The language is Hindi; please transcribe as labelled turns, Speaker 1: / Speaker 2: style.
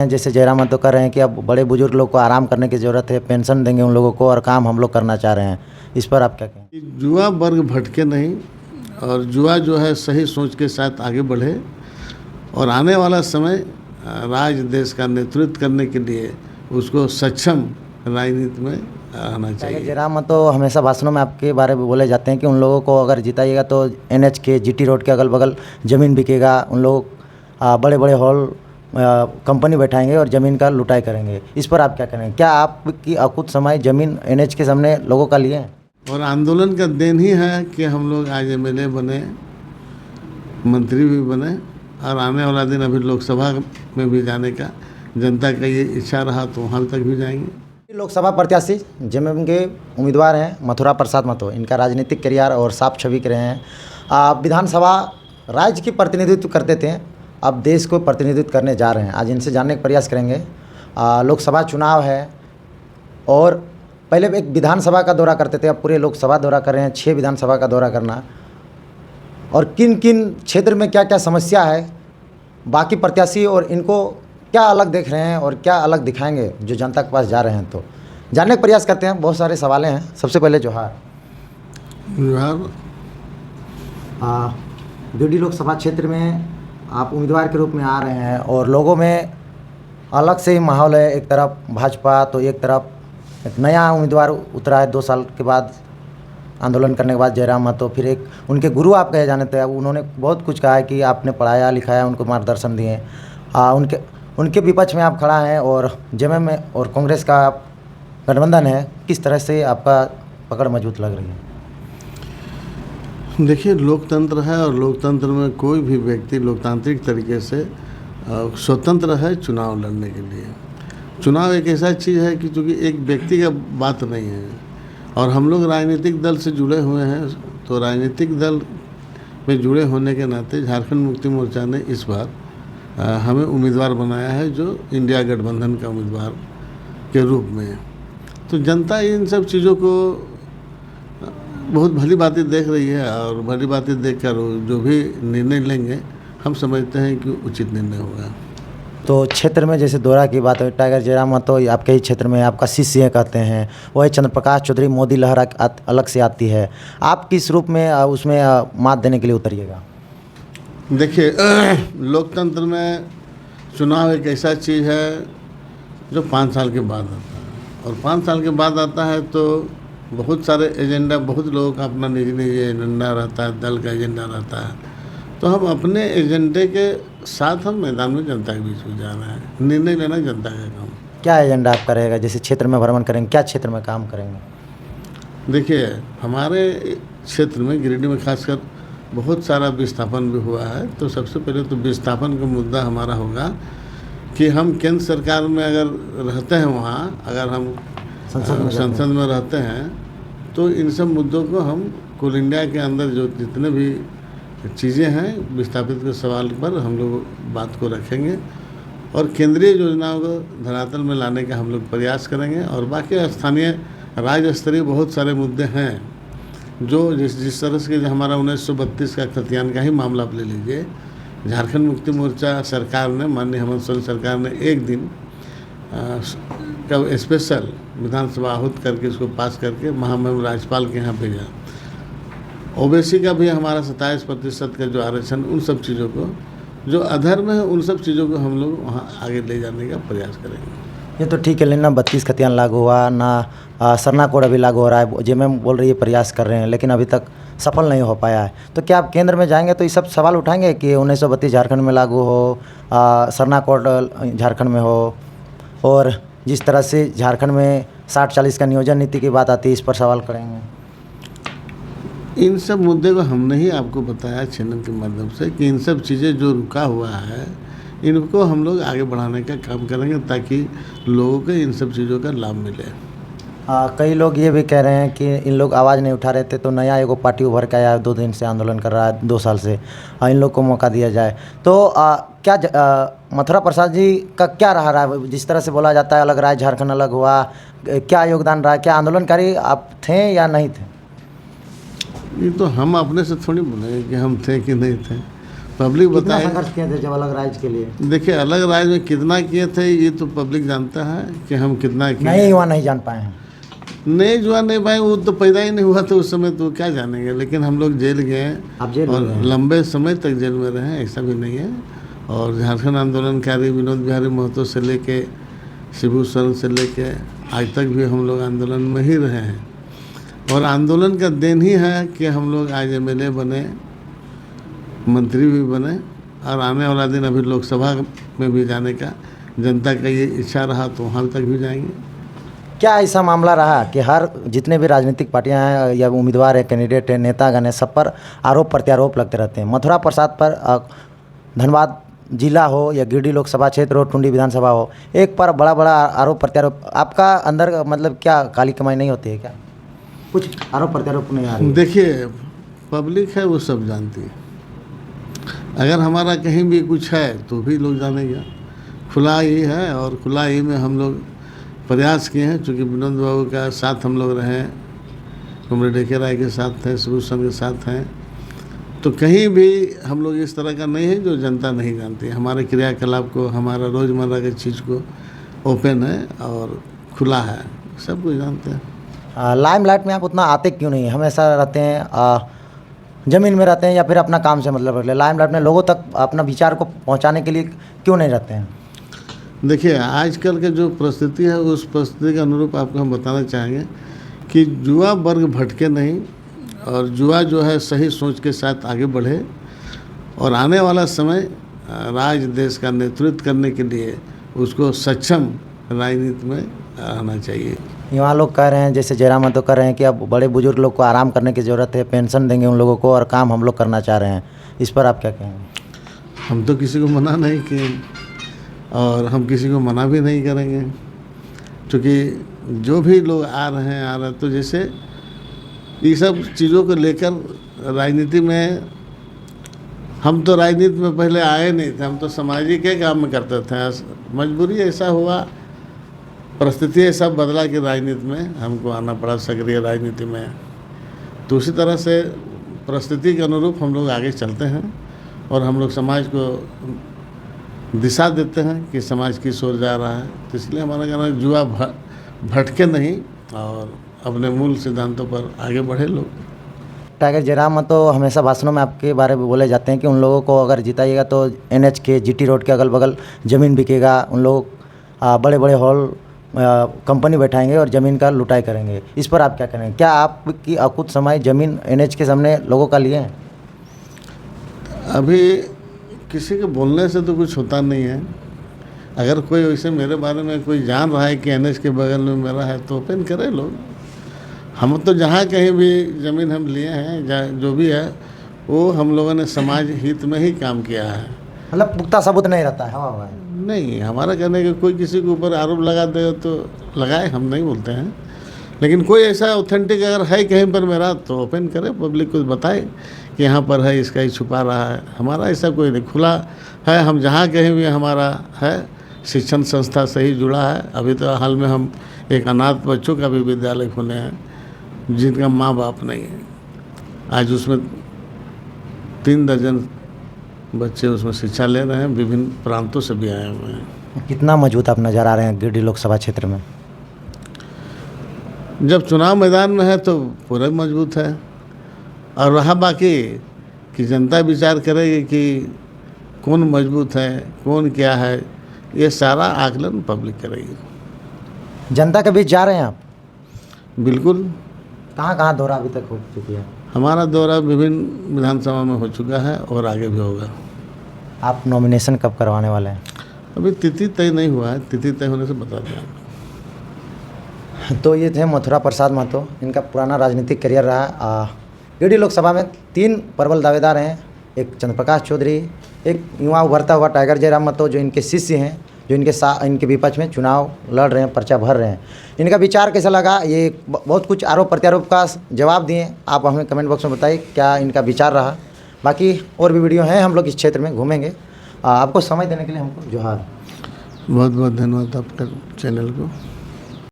Speaker 1: जैसे जयराम महतो कह रहे हैं कि अब बड़े बुजुर्ग लोग को आराम करने की ज़रूरत है, पेंशन देंगे उन लोगों को और काम हम लोग करना चाह रहे हैं, इस पर आप क्या कहें?
Speaker 2: युवा वर्ग भटके नहीं और युवा जो है सही सोच के साथ आगे बढ़े और आने वाला समय राज्य देश का नेतृत्व करने के लिए उसको सक्षम राजनीति में आना चाहिए।
Speaker 1: जयराम महतो हमेशा भाषणों में आपके बारे में बोले जाते हैं कि उन लोगों को अगर जिताइएगा तो NH के GT रोड के अगल बगल ज़मीन बिकेगा, उन लोग बड़े बड़े हॉल कंपनी बैठाएंगे और ज़मीन का लुटाई करेंगे, इस पर आप क्या करेंगे? क्या आपकी कुछ समय ज़मीन NH के सामने लोगों का लिए हैं?
Speaker 2: और आंदोलन का देन ही है कि हम लोग आज MLA बने, मंत्री भी बने और आने वाला दिन अभी लोकसभा में भी जाने का जनता का ये इच्छा रहा तो वहाँ तक भी जाएंगे।
Speaker 1: लोकसभा प्रत्याशी जेएमएम के उम्मीदवार हैं मथुरा प्रसाद महतो, इनका राजनीतिक करियर और साफ छवि के रहे हैं। विधानसभा राज्य की प्रतिनिधित्व करते थे, अब देश को प्रतिनिधित्व करने जा रहे हैं। आज इनसे जानने का प्रयास करेंगे। लोकसभा चुनाव है और पहले एक विधानसभा का दौरा करते थे, अब पूरे लोकसभा दौरा कर रहे हैं, 6 विधानसभा का दौरा करना। और किन किन क्षेत्र में क्या क्या समस्या है, बाकी प्रत्याशी और इनको क्या अलग देख रहे हैं और क्या अलग दिखाएंगे जो जनता के पास जा रहे हैं, तो जानने का प्रयास करते हैं। बहुत सारे सवालें हैं। सबसे पहले जोहार। गिरिडीह लोकसभा क्षेत्र में आप उम्मीदवार के रूप में आ रहे हैं और लोगों में अलग से ही माहौल है, एक तरफ भाजपा तो एक तरफ एक नया उम्मीदवार उतरा है 2 साल के बाद आंदोलन करने के बाद, जयराम महतो। फिर एक उनके गुरु आप कहे जाने थे, उन्होंने बहुत कुछ कहा है कि आपने पढ़ाया लिखाया, उनको मार्गदर्शन दिए। उनके विपक्ष में आप खड़ा हैं और जेएमएम में और कांग्रेस का गठबंधन है, किस तरह से आपका पकड़ मजबूत लग रही है?
Speaker 2: देखिए, लोकतंत्र है और लोकतंत्र में कोई भी व्यक्ति लोकतांत्रिक तरीके से स्वतंत्र है चुनाव लड़ने के लिए। चुनाव एक ऐसा चीज़ है कि चूँकि एक व्यक्ति का बात नहीं है और हम लोग राजनीतिक दल से जुड़े हुए हैं, तो राजनीतिक दल में जुड़े होने के नाते झारखंड मुक्ति मोर्चा ने इस बार हमें उम्मीदवार बनाया है जो इंडिया गठबंधन का उम्मीदवार के रूप में। तो जनता इन सब चीज़ों को बहुत भली बातें देख रही है और भली बातें देखकर जो भी निर्णय लेंगे हम समझते हैं कि उचित निर्णय होगा।
Speaker 1: तो क्षेत्र में जैसे दौरा की बात है, टाइगर जयराम महतो आपके ही क्षेत्र में आपका शिष्य कहते हैं, वही चंद्रप्रकाश चौधरी मोदी लहर अलग से आती है, आप किस रूप में उसमें मात देने के लिए उतरिएगा?
Speaker 2: देखिए, लोकतंत्र में चुनाव एक ऐसा चीज़ है जो 5 साल के बाद आता है और 5 साल के बाद आता है तो बहुत सारे एजेंडा, बहुत लोगों का अपना निजी निजी एजेंडा रहता है, दल का एजेंडा रहता है, तो हम अपने एजेंडे के साथ हम मैदान में जनता के बीच में जा रहे हैं। निर्णय लेना जनता का काम।
Speaker 1: क्या एजेंडा आपका रहेगा? जैसे क्षेत्र में भ्रमण करेंगे, क्या क्षेत्र में काम करेंगे?
Speaker 2: देखिए, हमारे क्षेत्र में गिरिडीह में खासकर बहुत सारा विस्थापन भी हुआ है, तो सबसे पहले तो विस्थापन का मुद्दा हमारा होगा कि हम केंद्र सरकार में अगर रहते हैं, वहाँ अगर हम संसद में रहते हैं तो इन सब मुद्दों को हम कुल इंडिया के अंदर जो जितने भी चीज़ें हैं विस्थापित के सवाल पर हम लोग बात को रखेंगे और केंद्रीय योजनाओं को धरातल में लाने का हम लोग प्रयास करेंगे। और बाकी स्थानीय राज्य स्तरीय बहुत सारे मुद्दे हैं जो जिस तरह से हमारा 1932 का खतियान का ही मामला आप ले लीजिए। झारखंड मुक्ति मोर्चा सरकार ने, माननीय हेमंत सोरेन सरकार ने एक दिन का स्पेशल विधानसभा आहूत करके इसको पास करके महामहिम राज्यपाल के यहाँ भेजा। ओबीसी का भी हमारा 27% का जो आरक्षण, उन सब चीज़ों को जो अधर्म है उन सब चीज़ों को हम लोग वहाँ आगे ले जाने का प्रयास करेंगे।
Speaker 1: ये तो ठीक है, लेकिन ना 32 खतियान लागू हुआ ना सरना कोड अभी लागू हो रहा है। जेएमएम बोल रही है प्रयास कर रहे हैं लेकिन अभी तक सफल नहीं हो पाया है। तो क्या आप केंद्र में जाएंगे तो ये सब सवाल उठाएंगे कि 1932 झारखंड में लागू हो, सरना कोड झारखंड में हो, और जिस तरह से झारखंड में 60-40 का नियोजन नीति की बात आती है, इस पर सवाल करेंगे?
Speaker 2: इन सब मुद्दे को हमने ही आपको बताया चैनल के माध्यम से कि इन सब चीज़ें जो रुका हुआ है इनको हम लोग आगे बढ़ाने का काम करेंगे ताकि लोगों को इन सब चीज़ों का लाभ मिले।
Speaker 1: कई लोग ये भी कह रहे हैं कि इन लोग आवाज़ नहीं उठा रहे थे तो नया एगो पार्टी उभर के आया, 2 दिन से आंदोलन कर रहा है, 2 साल से, इन लोग को मौका दिया जाए। तो क्या मथुरा प्रसाद जी का क्या रहा है? जिस तरह से बोला जाता है अलग राज्य झारखंड अलग हुआ, क्या योगदान रहा? क्या आंदोलनकारी आप थे या नहीं थे?
Speaker 2: ये तो हम अपने से थोड़ी बोलेंगे कि हम थे कि नहीं थे। पब्लिक
Speaker 1: कितना
Speaker 2: बताए।
Speaker 1: संघर्ष किए थे जब अलग राज्य के लिए?
Speaker 2: देखिए अलग राज्य में कितना किए थे ये तो पब्लिक जानता है कि हम कितना किए।
Speaker 1: नए युवा नहीं जान पाए हैं।
Speaker 2: नए जुआ नहीं भाई, वो तो पैदा ही नहीं हुआ था उस समय, तो क्या जानेंगे। लेकिन हम लोग जेल गए
Speaker 1: आप जेल
Speaker 2: और
Speaker 1: में गए?
Speaker 2: लंबे समय तक जेल में रहे, ऐसा भी नहीं है। और झारखंड आंदोलनकारी विनोद बिहारी महतो से लेके शिबू सोरेन से लेके आज तक भी हम लोग आंदोलन में ही रहे हैं। और आंदोलन का देन ही है कि हम लोग आज MLA बने, मंत्री भी बने, और आने वाला दिन अभी लोकसभा में भी जाने का जनता का ये इच्छा रहा तो वहाँ तक भी जाएंगे।
Speaker 1: क्या ऐसा मामला रहा कि हर जितने भी राजनीतिक पार्टियां हैं या उम्मीदवार है, कैंडिडेट है, नेतागण है, सब पर आरोप प्रत्यारोप लगते रहते हैं? मथुरा प्रसाद पर धनबाद जिला हो या गिरिडीह लोकसभा क्षेत्र हो, टुंडी विधानसभा हो, एक पर बड़ा बड़ा आरोप प्रत्यारोप। आपका अंदर मतलब क्या काली कमाई नहीं होती है क्या? कुछ आरोप प्रत्यारोप नहीं आ रही?
Speaker 2: देखिए पब्लिक है वो सब जानती है। अगर हमारा कहीं भी कुछ है तो भी लोग जानेंगे। खुला ही है और खुला ही में हम लोग प्रयास किए हैं। चूँकि विनोद बाबू का साथ हम लोग रहे, कमरेड डेके राय के साथ हैं, शिबू सोरेन के साथ हैं, तो कहीं भी हम लोग इस तरह का नहीं है जो जनता नहीं जानती। हमारे क्रियाकलाप को, हमारा रोज़मर्रा की चीज़ को ओपन है और खुला है, सब कुछ जानते हैं।
Speaker 1: लाइमलाइट में आप उतना आते क्यों नहीं? हमेशा रहते हैं ज़मीन में रहते हैं या फिर अपना काम से मतलब रख ले, लाइमलाइट में लोगों तक अपना विचार को पहुंचाने के लिए क्यों नहीं रहते हैं?
Speaker 2: देखिए आजकल के जो परिस्थिति है उस परिस्थिति के अनुरूप आपको हम बताना चाहेंगे कि युवा वर्ग भटके नहीं और युवा जो है सही सोच के साथ आगे बढ़े और आने वाला समय राज्य देश का नेतृत्व करने के लिए उसको सक्षम राजनीति में आना चाहिए।
Speaker 1: युवा लोग कह रहे हैं, जैसे जयराम महतो कह रहे हैं कि अब बड़े बुजुर्ग लोग को आराम करने की ज़रूरत है, पेंशन देंगे उन लोगों को और काम हम लोग करना चाह रहे हैं। इस पर आप क्या कहेंगे?
Speaker 2: हम तो किसी को मना नहीं किए और हम किसी को मना भी नहीं करेंगे, क्योंकि जो भी लोग आ रहे हैं तो जैसे ये सब चीज़ों को लेकर राजनीति में, हम तो राजनीति में पहले आए नहीं थे, हम तो सामाजिक के काम में करते थे। मजबूरी ऐसा हुआ, परिस्थिति ऐसा बदला कि राजनीति में हमको आना पड़ा, सक्रिय राजनीति में। तो उसी तरह से परिस्थिति के अनुरूप हम लोग आगे चलते हैं और हम लोग समाज को दिशा देते हैं कि समाज किस ओर जा रहा है। तो इसलिए हमारा कहना है युवा भटके नहीं और अपने मूल सिद्धांतों पर आगे बढ़े लोग।
Speaker 1: टाइगर जयराम महतो हमेशा भाषणों में आपके बारे में बोले जाते हैं कि उन लोगों को अगर जिताइएगा तो NH के GT रोड के अगल बगल ज़मीन बिकेगा, उन लोग बड़े बड़े हॉल कंपनी बैठाएंगे और ज़मीन का लुटाई करेंगे। इस पर आप क्या करेंगे? क्या आपकी कुछ समय ज़मीन NH के सामने लोगों का लिए हैं?
Speaker 2: अभी किसी के बोलने से तो कुछ होता नहीं है। अगर कोई वैसे मेरे बारे में कोई जान रहा है कि NH के बगल में मेरा है तो ओपन करे लोग। हम तो जहाँ कहीं भी ज़मीन हम लिए हैं, जो भी है वो हम लोगों ने समाज हित में ही काम किया है।
Speaker 1: मतलब पुख्ता सबूत नहीं रहता है? हवा
Speaker 2: नहीं, हमारा कहने का कोई किसी के ऊपर आरोप लगा दे तो लगाए, हम नहीं बोलते हैं। लेकिन कोई ऐसा ऑथेंटिक अगर है कहीं पर मेरा तो ओपन करे, पब्लिक को बताए कि यहाँ पर है, इसका ही छुपा रहा है। हमारा ऐसा कोई नहीं, खुला है। हम जहाँ कहीं भी हमारा है, शिक्षण संस्था से ही जुड़ा है। अभी तो हाल में हम एक अनाथ बच्चों का भी विद्यालय खोले हैं जिनका माँ बाप नहीं है। आज उसमें 3 दर्जन बच्चे उसमें शिक्षा ले रहे हैं, विभिन्न प्रांतों से भी आए हुए हैं।
Speaker 1: कितना मजबूत आप नज़र आ रहे हैं गिरिडीह लोकसभा क्षेत्र में?
Speaker 2: जब चुनाव मैदान में है तो पूरा मजबूत है। और रहा बाकी कि जनता विचार करेगी कि कौन मजबूत है, कौन क्या है, ये सारा आकलन पब्लिक करेगी।
Speaker 1: जनता के बीच जा रहे हैं आप?
Speaker 2: बिल्कुल।
Speaker 1: कहाँ कहाँ दौरा अभी तक हो चुकी है?
Speaker 2: हमारा दौरा विभिन्न विधानसभा में हो चुका है और आगे भी होगा।
Speaker 1: आप नॉमिनेशन कब करवाने वाले हैं?
Speaker 2: अभी तिथि तय नहीं हुआ है, तिथि तय होने से बता दें।
Speaker 1: तो ये थे मथुरा प्रसाद महतो। इनका पुराना राजनीतिक करियर रहा। गिरिडीह लोकसभा में 3 प्रबल दावेदार हैं, एक चंद्रप्रकाश चौधरी, एक युवा उभरता हुआ टाइगर जयराम महतो जो इनके शिष्य हैं, जो इनके विपक्ष में चुनाव लड़ रहे हैं, पर्चा भर रहे हैं। इनका विचार कैसा लगा, ये बहुत कुछ आरोप प्रत्यारोप का जवाब दिए। आप हमें कमेंट बॉक्स में बताइए क्या इनका विचार रहा। बाकी और भी वीडियो हैं, हम लोग इस क्षेत्र में घूमेंगे। आपको समय देने के लिए हमको जोहार।
Speaker 2: बहुत बहुत धन्यवाद आपका चैनल को।